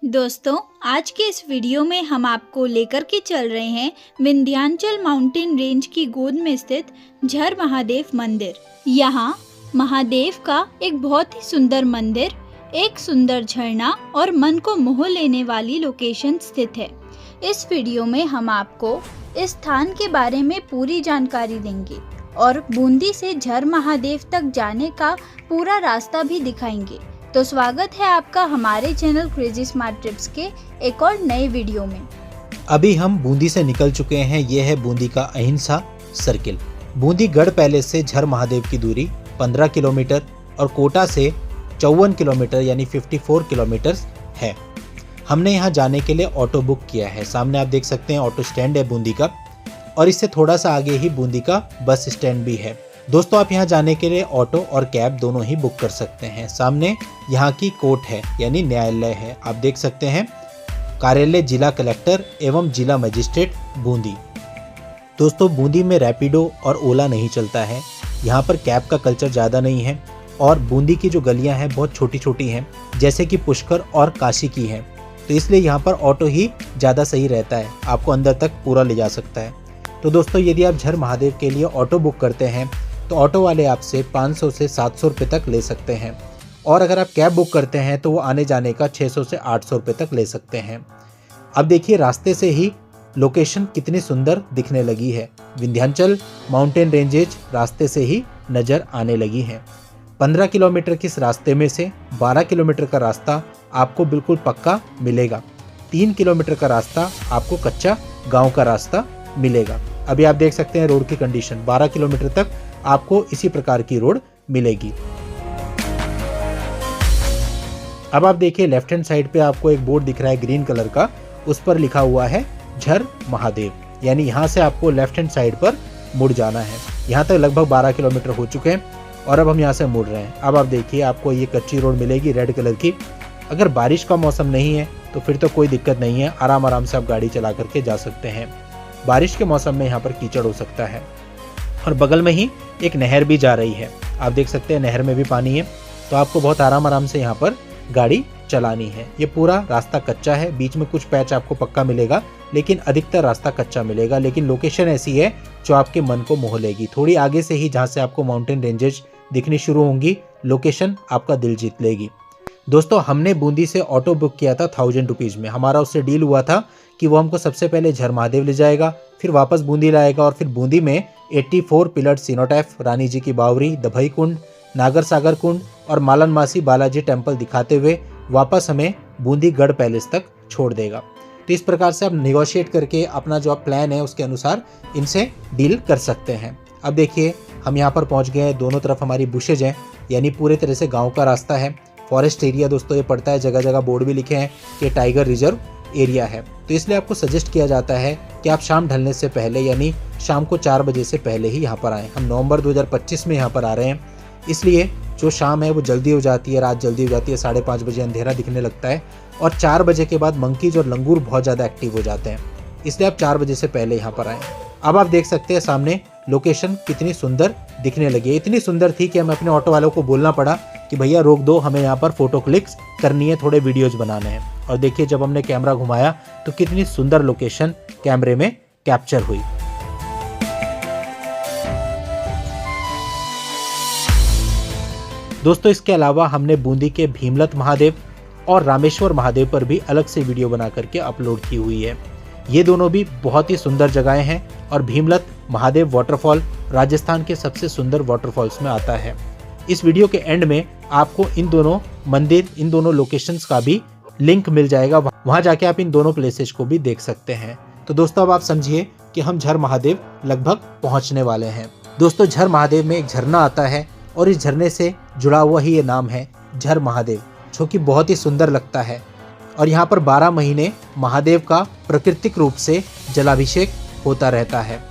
दोस्तों, आज के इस वीडियो में हम आपको लेकर के चल रहे हैं विंध्याचल माउंटेन रेंज की गोद में स्थित झर महादेव मंदिर। यहाँ महादेव का एक बहुत ही सुंदर मंदिर, एक सुंदर झरना और मन को मोह लेने वाली लोकेशन स्थित है। इस वीडियो में हम आपको इस स्थान के बारे में पूरी जानकारी देंगे और बूंदी से झर महादेव तक जाने का पूरा रास्ता भी दिखाएंगे। तो स्वागत है आपका हमारे चैनल क्रेजी स्मार्ट ट्रिप्स के एक और नए वीडियो में। अभी हम बूंदी से निकल चुके हैं। ये है बूंदी का अहिंसा सर्किल। बूंदी गढ़ पैलेस से झर महादेव की दूरी 15 किलोमीटर और कोटा से 54 किलोमीटर यानी 54 किलोमीटर है। हमने यहाँ जाने के लिए ऑटो बुक किया है। सामने आप देख सकते हैं ऑटो स्टैंड है बूंदी का, और इससे थोड़ा सा आगे ही बूंदी का बस स्टैंड भी है। दोस्तों, आप यहाँ जाने के लिए ऑटो और कैब दोनों ही बुक कर सकते हैं। सामने यहाँ की कोर्ट है यानी न्यायालय है। आप देख सकते हैं कार्यालय जिला कलेक्टर एवं जिला मजिस्ट्रेट बूंदी। दोस्तों, बूंदी में रैपिडो और ओला नहीं चलता है। यहाँ पर कैब का कल्चर ज़्यादा नहीं है और बूंदी की जो गलियाँ हैं बहुत छोटी छोटी हैं, जैसे कि पुष्कर और काशी की हैं, तो इसलिए यहाँ पर ऑटो ही ज़्यादा सही रहता है, आपको अंदर तक पूरा ले जा सकता है। तो दोस्तों, यदि आप झर महादेव के लिए ऑटो बुक करते हैं तो ऑटो वाले आपसे 500 से 700 रुपये तक ले सकते हैं, और अगर आप कैब बुक करते हैं तो वो आने जाने का 600 से 800 रुपये तक ले सकते हैं। अब देखिए रास्ते से ही लोकेशन कितनी सुंदर दिखने लगी है। विंध्याचल माउंटेन रेंजेज रास्ते से ही नज़र आने लगी हैं। 15 किलोमीटर के इस रास्ते में से 12 किलोमीटर का रास्ता आपको बिल्कुल पक्का मिलेगा। 3 किलोमीटर का रास्ता आपको कच्चा गाँव का रास्ता मिलेगा। अभी आप देख सकते हैं रोड की कंडीशन, 12 किलोमीटर तक आपको इसी प्रकार की रोड मिलेगी। अब आप देखिए लेफ्ट हैंड साइड पे आपको एक बोर्ड दिख रहा है ग्रीन कलर का, उस पर लिखा हुआ है झर महादेव, यानी यहाँ से आपको लेफ्ट हैंड साइड पर मुड़ जाना है। यहाँ तक लगभग 12 किलोमीटर हो चुके हैं और अब हम यहाँ से मुड़ रहे हैं। अब आप देखिए आपको ये कच्ची रोड मिलेगी रेड कलर की। अगर बारिश का मौसम नहीं है तो फिर तो कोई दिक्कत नहीं है, आराम से आप गाड़ी चला करके जा सकते हैं। बारिश के मौसम में यहाँ पर कीचड़ हो सकता है। और बगल में ही एक नहर भी जा रही है, आप देख सकते हैं नहर में भी पानी है, तो आपको बहुत आराम से यहाँ पर गाड़ी चलानी है। ये पूरा रास्ता कच्चा है, बीच में कुछ पैच आपको पक्का मिलेगा, लेकिन अधिकतर रास्ता कच्चा मिलेगा। लेकिन लोकेशन ऐसी है जो आपके मन को मोह लेगी। थोड़ी आगे से ही जहाँ से आपको माउंटेन रेंजेज दिखनी शुरू होंगी, लोकेशन आपका दिल जीत लेगी। दोस्तों, हमने बूंदी से ऑटो बुक किया था 1000 रुपीज़ में। हमारा उससे डील हुआ था कि वो हमको सबसे पहले झर महादेव ले जाएगा, फिर वापस बूंदी लाएगा, और फिर बूंदी में 84 पिलर सिनोटैफ, रानी जी की बावरी, दभई कुंड, नागर सागर कुंड और मालनमासी बालाजी टेम्पल दिखाते हुए वापस हमें बूंदी गढ़ पैलेस तक छोड़ देगा। तो इस प्रकार से आप निगोशिएट करके अपना जो आप प्लान है उसके अनुसार इनसे डील कर सकते हैं। अब देखिए हम यहाँ पर पहुँच गए हैं। दोनों तरफ हमारी बुशेज हैं, यानी पूरे तरह से गाँव का रास्ता है। फॉरेस्ट एरिया दोस्तों ये पड़ता है, जगह जगह बोर्ड भी लिखे हैं कि टाइगर रिजर्व एरिया है। तो इसलिए आपको सजेस्ट किया जाता है कि आप शाम ढलने से पहले यानी शाम को 4 बजे से पहले ही यहाँ पर आएँ। हम नवंबर 2025 में यहाँ पर आ रहे हैं, इसलिए जो शाम है वो जल्दी हो जाती है, रात जल्दी हो जाती है। 5:30 बजे अंधेरा दिखने लगता है और 4 बजे के बाद मंकीज और लंगूर बहुत ज़्यादा एक्टिव हो जाते हैं, इसलिए आप 4 बजे से पहले यहाँ पर आएँ। अब आप देख सकते हैं सामने लोकेशन कितनी सुंदर दिखने लगी है। इतनी सुंदर थी कि हमें अपने ऑटो वालों को बोलना पड़ा कि भैया रोक दो, हमें यहाँ पर फोटो क्लिक्स करनी है, थोड़े वीडियोज बनाने हैं। और देखिए जब हमने कैमरा घुमाया तो कितनी सुंदर लोकेशन कैमरे में कैप्चर हुई। दोस्तों, इसके अलावा हमने बूंदी के भीमलत महादेव और रामेश्वर महादेव पर भी अलग से वीडियो बना करके अपलोड की हुई है। ये दोनों भी बहुत ही सुंदर जगहें हैं और भीमलत महादेव वाटरफॉल राजस्थान के सबसे सुंदर वाटरफॉल्स में आता है। इस वीडियो के एंड में आपको इन दोनों मंदिर, इन दोनों लोकेशंस का भी लिंक मिल जाएगा, वहां जाके आप इन दोनों प्लेसेस को भी देख सकते हैं। तो दोस्तों, अब आप समझिए कि हम झर महादेव लगभग पहुंचने वाले हैं। दोस्तों, झर महादेव में एक झरना आता है और इस झरने से जुड़ा हुआ ही ये नाम है झर महादेव, जो कि बहुत ही सुंदर लगता है। और यहाँ पर 12 महीने महादेव का प्राकृतिक रूप से जलाभिषेक होता रहता है।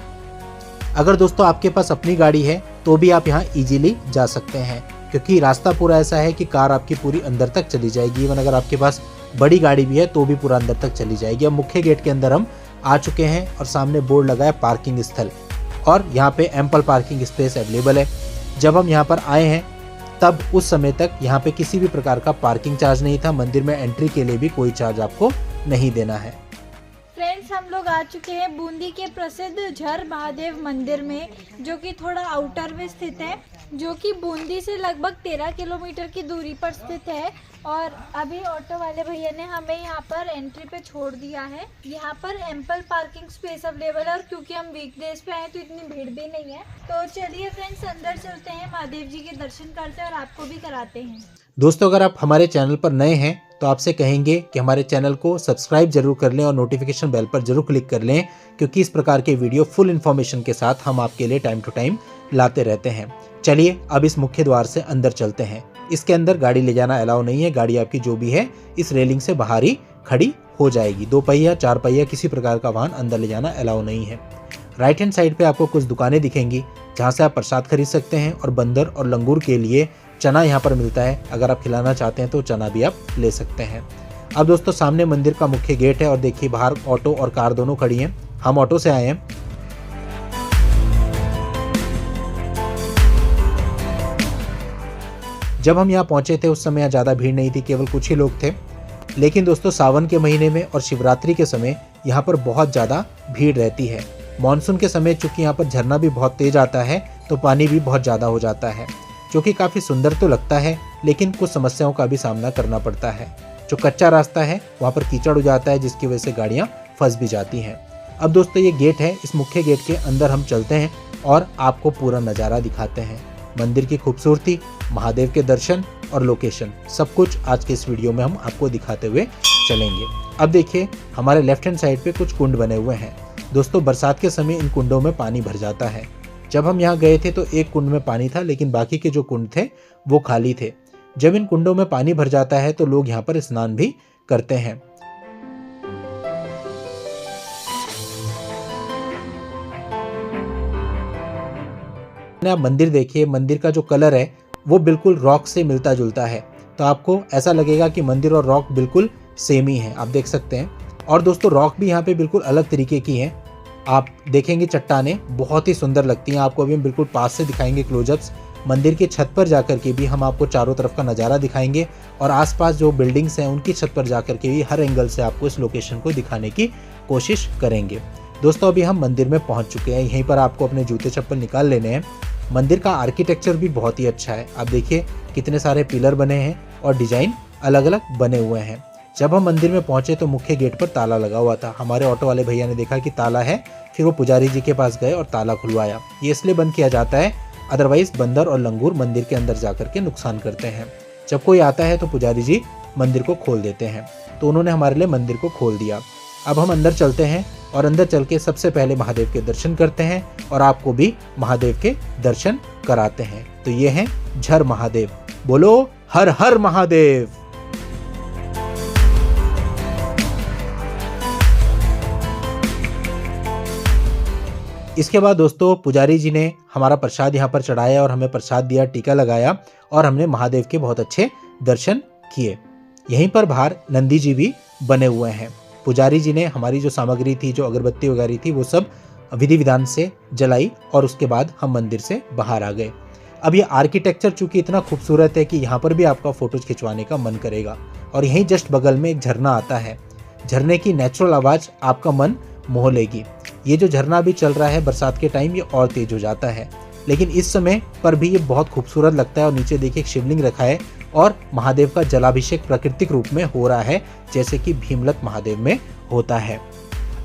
अगर दोस्तों आपके पास अपनी गाड़ी है तो भी आप यहाँ इजीली जा सकते हैं, क्योंकि रास्ता पूरा ऐसा है कि कार आपकी पूरी अंदर तक चली जाएगी। इवन अगर आपके पास बड़ी गाड़ी भी है तो भी पूरा अंदर तक चली जाएगी। अब मुख्य गेट के अंदर हम आ चुके हैं और सामने बोर्ड लगा है पार्किंग स्थल, और यहाँ पे एम्पल पार्किंग स्पेस अवेलेबल है। जब हम यहाँ पर आए हैं तब उस समय तक यहाँ पे किसी भी प्रकार का पार्किंग चार्ज नहीं था। मंदिर में एंट्री के लिए भी कोई चार्ज आपको नहीं देना है। फ्रेंड्स, हम लोग आ चुके हैं बूंदी के प्रसिद्ध झर महादेव मंदिर में, जो कि थोड़ा आउटर में स्थित है, जो कि बूंदी से लगभग 13 किलोमीटर की दूरी पर स्थित है। और अभी ऑटो वाले भैया ने हमें यहाँ पर एंट्री पे छोड़ दिया है। यहाँ पर एम्पल पार्किंग स्पेस अवेलेबल है और क्योंकि हम वीकडेज पे आए तो इतनी भीड़ भी नहीं है। तो चलिए फ्रेंड्स, अंदर चलते हैं, महादेव जी के दर्शन करते हैं और आपको भी कराते हैं। दोस्तों, अगर आप हमारे चैनल पर नए हैं तो आपसे कहेंगे कि हमारे चैनल को सब्सक्राइब जरूर कर लें और नोटिफिकेशन बेल पर जरूर क्लिक कर लें, क्योंकि इस प्रकार के वीडियो फुल इन्फॉर्मेशन के साथ हम आपके लिए टाइम टू टाइम लाते रहते हैं। चलिए अब इस मुख्य द्वार से अंदर चलते हैं। इसके अंदर गाड़ी ले जाना अलाउ नहीं है। गाड़ी आपकी जो भी है इस रेलिंग से बाहर ही खड़ी हो जाएगी। 2 पहिया 4 पहिया किसी प्रकार का वाहन अंदर ले जाना अलाउ नहीं है। राइट हैंड साइड पे आपको कुछ दुकानें दिखेंगी जहाँ से आप प्रसाद खरीद सकते हैं और बंदर और लंगूर के लिए चना यहाँ पर मिलता है। अगर आप खिलाना चाहते हैं तो चना भी आप ले सकते हैं। अब दोस्तों, सामने मंदिर का मुख्य गेट है और देखिए बाहर ऑटो और कार दोनों खड़ी हैं। हम ऑटो से आए हैं। जब हम यहाँ पहुंचे थे उस समय यहाँ ज़्यादा भीड़ नहीं थी, केवल कुछ ही लोग थे। लेकिन दोस्तों, सावन के महीने में और शिवरात्रि के समय यहाँ पर बहुत ज़्यादा भीड़ रहती है। मानसून के समय चूँकि यहाँ पर झरना भी बहुत तेज आता है तो पानी भी बहुत ज़्यादा हो जाता है, जो कि काफ़ी सुंदर तो लगता है, लेकिन कुछ समस्याओं का भी सामना करना पड़ता है। जो कच्चा रास्ता है वहाँ पर कीचड़ हो जाता है, जिसकी वजह से गाड़ियाँ फंस भी जाती हैं। अब दोस्तों, ये गेट है। इस मुख्य गेट के अंदर हम चलते हैं और आपको पूरा नज़ारा दिखाते हैं। मंदिर की खूबसूरती, महादेव के दर्शन और लोकेशन, सब कुछ आज के इस वीडियो में हम आपको दिखाते हुए चलेंगे। अब देखिए, हमारे लेफ्ट हैंड साइड पे कुछ कुंड बने हुए हैं। दोस्तों, बरसात के समय इन कुंडों में पानी भर जाता है। जब हम यहाँ गए थे तो एक कुंड में पानी था, लेकिन बाकी के जो कुंड थे वो खाली थे। जब इन कुंडों में पानी भर जाता है तो लोग यहाँ पर स्नान भी करते हैं। आप मंदिर देखिए, मंदिर का जो कलर है वो बिल्कुल रॉक से मिलता जुलता है, तो आपको ऐसा लगेगा कि मंदिर और रॉक बिल्कुल सेम ही है। आप देख सकते हैं। और दोस्तों, रॉक भी यहाँ पे बिल्कुल अलग तरीके की हैं। आप देखेंगे चट्टानें बहुत ही सुंदर लगती हैं। आपको अभी हम बिल्कुल पास से दिखाएंगे क्लोजअप्स। मंदिर के छत पर जाकर के भी हम आपको चारों तरफ का नज़ारा दिखाएंगे और आसपास जो बिल्डिंग्स हैं उनकी छत पर जाकर के भी हर एंगल से आपको इस लोकेशन को दिखाने की कोशिश करेंगे। दोस्तों, अभी हम मंदिर में पहुंच चुके हैं। यहीं पर आपको अपने जूते चप्पल निकाल लेने हैं। मंदिर का आर्किटेक्चर भी बहुत ही अच्छा है। आप देखिए कितने सारे पिलर बने हैं और डिजाइन अलग अलग बने हुए हैं। जब हम मंदिर में पहुंचे तो मुख्य गेट पर ताला लगा हुआ था। हमारे ऑटो वाले भैया ने देखा कि ताला है, फिर वो पुजारी जी के पास गए और ताला खुलवाया। ये इसलिए बंद किया जाता है, अदरवाइज बंदर और लंगूर मंदिर के अंदर जाकर के नुकसान करते हैं। जब कोई आता है तो पुजारी जी मंदिर को खोल देते हैं, तो उन्होंने हमारे लिए मंदिर को खोल दिया। अब हम अंदर चलते हैं और अंदर चल के सबसे पहले महादेव के दर्शन करते हैं और आपको भी महादेव के दर्शन कराते हैं। तो ये हैं झर महादेव। बोलो हर हर महादेव। इसके बाद दोस्तों, पुजारी जी ने हमारा प्रसाद यहाँ पर चढ़ाया और हमें प्रसाद दिया, टीका लगाया और हमने महादेव के बहुत अच्छे दर्शन किए। यहीं पर बाहर नंदी जी भी बने हुए हैं। पुजारी जी ने हमारी जो सामग्री थी, जो अगरबत्ती वगैरह थी, वो सब विधि विधान से जलाई और उसके बाद हम मंदिर से बाहर आ गए। अब ये आर्किटेक्चर चूंकि इतना खूबसूरत है कि यहाँ पर भी आपका फोटोज खिंचवाने का मन करेगा। और यहीं जस्ट बगल में एक झरना आता है। झरने की नेचुरल आवाज़ आपका मन मोह लेगी। ये जो झरना भी चल रहा है बरसात के टाइम, ये और तेज हो जाता है, लेकिन इस समय पर भी ये बहुत खूबसूरत लगता है। और नीचे देखिए एक शिवलिंग रखा है और महादेव का जलाभिषेक प्राकृतिक रूप में हो रहा है, जैसे कि भीमलत महादेव में होता है।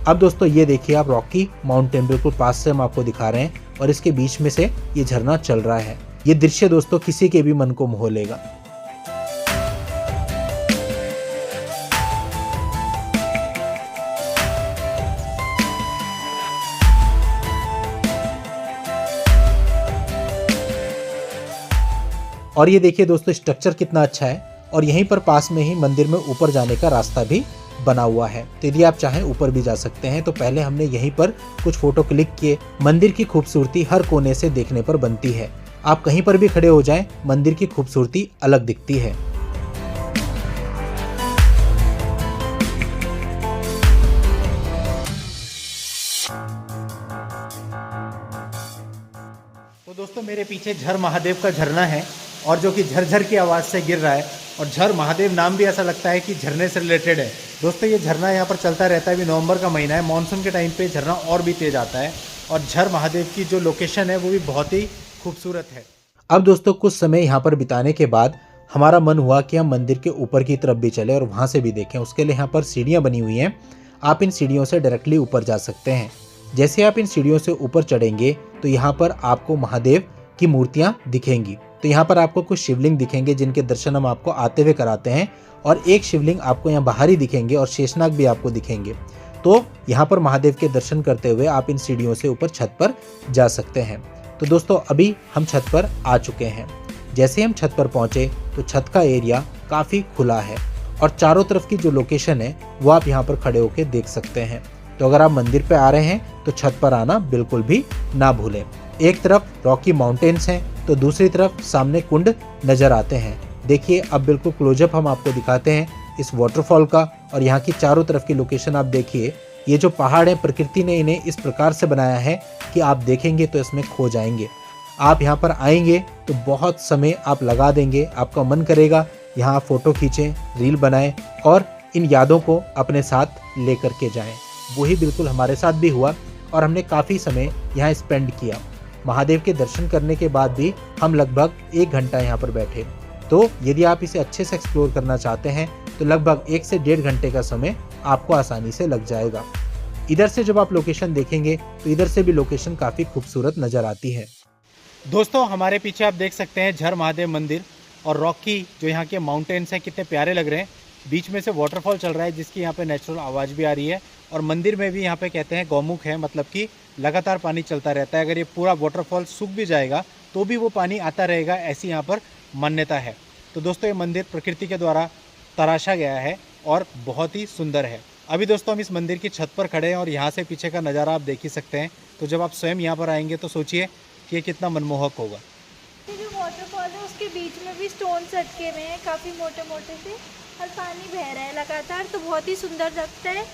अब दोस्तों, ये देखिए आप रॉकी माउंटेन बिल्कुल पास से हम आपको दिखा रहे हैं और इसके बीच में से ये झरना चल रहा है। ये दृश्य दोस्तों किसी के भी मन को मोह लेगा। और ये देखिए दोस्तों, स्ट्रक्चर कितना अच्छा है और यहीं पर पास में ही मंदिर में ऊपर जाने का रास्ता भी बना हुआ है। तो यदि आप चाहें ऊपर भी जा सकते हैं। तो पहले हमने यहीं पर कुछ फोटो क्लिक किए। मंदिर की खूबसूरती हर कोने से देखने पर बनती है। आप कहीं पर भी खड़े हो जाएं, मंदिर की खूबसूरती अलग दिखती है। तो दोस्तों, मेरे पीछे झर महादेव का झरना है और जो कि झरझर की आवाज़ से गिर रहा है। और झर महादेव नाम भी ऐसा लगता है कि झरने से रिलेटेड है। दोस्तों ये झरना यहाँ पर चलता रहता है। अभी नवंबर का महीना है, मानसून के टाइम पे झरना और भी तेज आता है। और झर महादेव की जो लोकेशन है वो भी बहुत ही खूबसूरत है। अब दोस्तों कुछ समय यहाँ पर बिताने के बाद हमारा मन हुआ कि हम मंदिर के ऊपर की तरफ भी चले और वहाँ से भी देखें। उसके लिए यहाँ पर सीढ़ियाँ बनी हुई हैं, आप इन सीढ़ियों से डायरेक्टली ऊपर जा सकते हैं। जैसे आप इन सीढ़ियों से ऊपर चढ़ेंगे तो यहाँ पर आपको महादेव की मूर्तियाँ दिखेंगी। तो यहाँ पर आपको कुछ शिवलिंग दिखेंगे जिनके दर्शन हम आपको आते हुए कराते हैं, और एक शिवलिंग आपको यहाँ बाहर ही दिखेंगे और शेषनाग भी आपको दिखेंगे। तो यहाँ पर महादेव के दर्शन करते हुए आप इन सीढ़ियों से ऊपर छत पर जा सकते हैं। तो दोस्तों अभी हम छत पर आ चुके हैं। जैसे हम छत पर पहुँचे तो छत का एरिया काफ़ी खुला है और चारों तरफ की जो लोकेशन है वो आप यहाँ पर खड़े होकर देख सकते हैं। तो अगर आप मंदिर पे आ रहे हैं तो छत पर आना बिल्कुल भी ना भूलें। एक तरफ रॉकी माउंटेन्स हैं तो दूसरी तरफ सामने कुंड नज़र आते हैं। देखिए अब बिल्कुल क्लोजअप हम आपको दिखाते हैं इस वाटरफॉल का, और यहाँ की चारों तरफ की लोकेशन आप देखिए। ये जो पहाड़ है प्रकृति ने इन्हें इस प्रकार से बनाया है कि आप देखेंगे तो इसमें खो जाएंगे। आप यहाँ पर आएंगे तो बहुत समय आप लगा देंगे, आपका मन करेगा यहाँ फ़ोटो खींचें, रील बनाएं और इन यादों को अपने साथ लेकर के जाएं। वही बिल्कुल हमारे साथ भी हुआ और हमने काफ़ी समय यहाँ स्पेंड किया। महादेव के दर्शन करने के बाद भी हम लगभग 1 घंटा यहाँ पर बैठे। तो यदि आप इसे अच्छे से एक्सप्लोर करना चाहते हैं तो लगभग 1 से 1.5 घंटे का समय आपको आसानी से लग जाएगा। इधर से जब आप लोकेशन देखेंगे तो इधर से भी लोकेशन काफ़ी खूबसूरत नज़र आती है। दोस्तों हमारे पीछे आप देख सकते हैं झर महादेव मंदिर और रॉकी जो यहाँ के माउंटेन्स हैं कितने प्यारे लग रहे हैं। बीच में से वाटरफॉल चल रहा है जिसकी यहाँ पे नेचुरल आवाज़ भी आ रही है, और मंदिर में भी यहाँ पे कहते हैं गौमुख है, मतलब कि लगातार पानी चलता रहता है। अगर ये पूरा वाटरफॉल सूख भी जाएगा तो भी वो पानी आता रहेगा, ऐसी यहाँ पर मान्यता है। तो दोस्तों ये मंदिर प्रकृति के द्वारा तराशा गया है और बहुत ही सुंदर है। अभी दोस्तों हम इस मंदिर की छत पर खड़े हैं और यहाँ से पीछे का नज़ारा आप देख ही सकते हैं। तो जब आप स्वयं यहाँ पर आएंगे तो सोचिए कि ये कितना मनमोहक होगा। ये जो वाटरफॉल है उसके बीच में भी स्टोन अटके हुए हैं काफ़ी मोटे मोटे से, और पानी बह रहा है लगातार, तो बहुत ही सुंदर लगता है।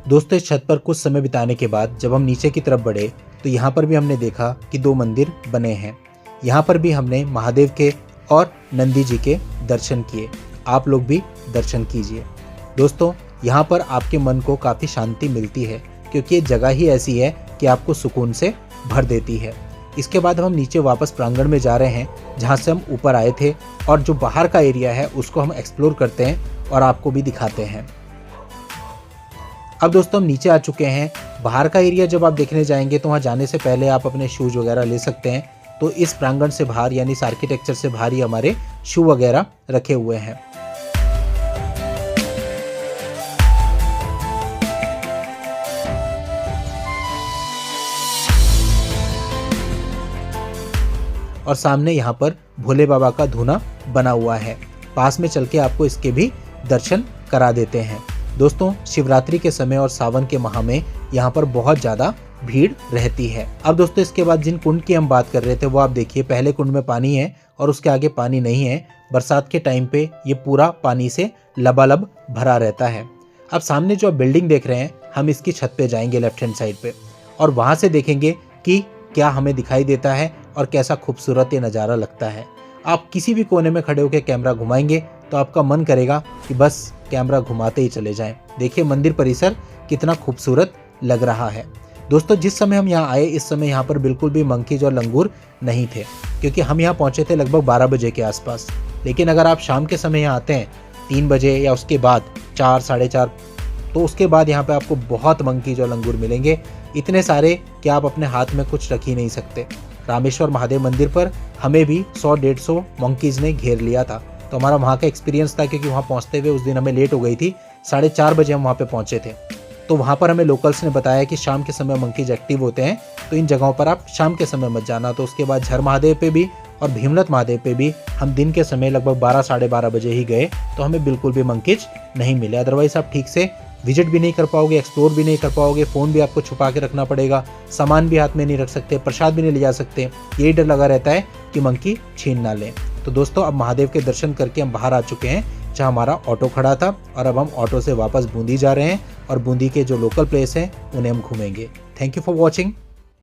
दोस्तों इस छत पर कुछ समय बिताने के बाद जब हम नीचे की तरफ बढ़े तो यहाँ पर भी हमने देखा कि 2 मंदिर बने हैं। यहाँ पर भी हमने महादेव के और नंदी जी के दर्शन किए। आप लोग भी दर्शन कीजिए। दोस्तों यहाँ पर आपके मन को काफ़ी शांति मिलती है, क्योंकि ये जगह ही ऐसी है कि आपको सुकून से भर देती है। इसके बाद हम नीचे वापस प्रांगण में जा रहे हैं जहाँ से हम ऊपर आए थे, और जो बाहर का एरिया है उसको हम एक्सप्लोर करते हैं और आपको भी दिखाते हैं। अब दोस्तों हम नीचे आ चुके हैं। बाहर का एरिया जब आप देखने जाएंगे तो वहाँ जाने से पहले आप अपने शूज़ वगैरह ले सकते हैं। तो इस प्रांगण से बाहर यानी इस आर्किटेक्चर से बाहर ही हमारे शू वगैरह रखे हुए हैं। और सामने यहाँ पर भोले बाबा का धूना बना हुआ है। पास में चल के आपको इसके भी दर्शन करा देते हैं। दोस्तों शिवरात्रि के समय और सावन के माह में यहाँ पर बहुत ज़्यादा भीड़ रहती है। अब दोस्तों इसके बाद जिन कुंड की हम बात कर रहे थे वो आप देखिए, पहले कुंड में पानी है और उसके आगे पानी नहीं है। बरसात के टाइम पे ये पूरा पानी से लबालब भरा रहता है। अब सामने जो आप बिल्डिंग देख रहे हैं, हम इसकी छत पे जाएंगे लेफ्ट हैंड साइड पे, और वहाँ से देखेंगे कि क्या हमें दिखाई देता है और कैसा खूबसूरत ये नज़ारा लगता है। आप किसी भी कोने में खड़े होकर कैमरा घुमाएंगे तो आपका मन करेगा कि बस कैमरा घुमाते ही चले जाएं। देखिए मंदिर परिसर कितना खूबसूरत लग रहा है। दोस्तों जिस समय हम यहाँ आए इस समय यहाँ पर बिल्कुल भी मंकीज और लंगूर नहीं थे, क्योंकि हम यहाँ पहुँचे थे लगभग 12 बजे के आसपास। लेकिन अगर आप शाम के समय यहाँ आते हैं 3 बजे या उसके बाद 4, 4:30, तो उसके बाद यहाँ पे आपको बहुत मंकीज और लंगूर मिलेंगे। इतने सारे कि आप अपने हाथ में कुछ रख ही नहीं सकते। रामेश्वर महादेव मंदिर पर हमें भी 100-150 मंकीज ने घेर लिया था। तो हमारा वहाँ का एक्सपीरियंस था, क्योंकि वहाँ पहुँचते हुए उस दिन हमें लेट हो गई थी। 4:30 बजे हम वहाँ पे पहुँचे थे। तो वहाँ पर हमें लोकल्स ने बताया कि शाम के समय मंकीज एक्टिव होते हैं, तो इन जगहों पर आप शाम के समय मत जाना। तो उसके बाद झर महादेव पे भी और भीमलत महादेव पे भी हम दिन के समय लगभग 12, 12:30 बजे ही गए, तो हमें बिल्कुल भी मंकीज नहीं मिले। अदरवाइज आप ठीक से विजिट भी नहीं कर पाओगे, एक्सप्लोर भी नहीं कर पाओगे, फ़ोन भी आपको छुपा के रखना पड़ेगा, सामान भी हाथ में नहीं रख सकते, प्रसाद भी नहीं ले जा सकते। यही डर लगा रहता है कि मंकी छीन ना ले। तो दोस्तों अब महादेव के दर्शन करके हम बाहर आ चुके हैं जहाँ हमारा ऑटो खड़ा था, और अब हम ऑटो से वापस बूंदी जा रहे हैं और बूंदी के जो लोकल प्लेस हैं उन्हें हम घूमेंगे। Thank you for watching.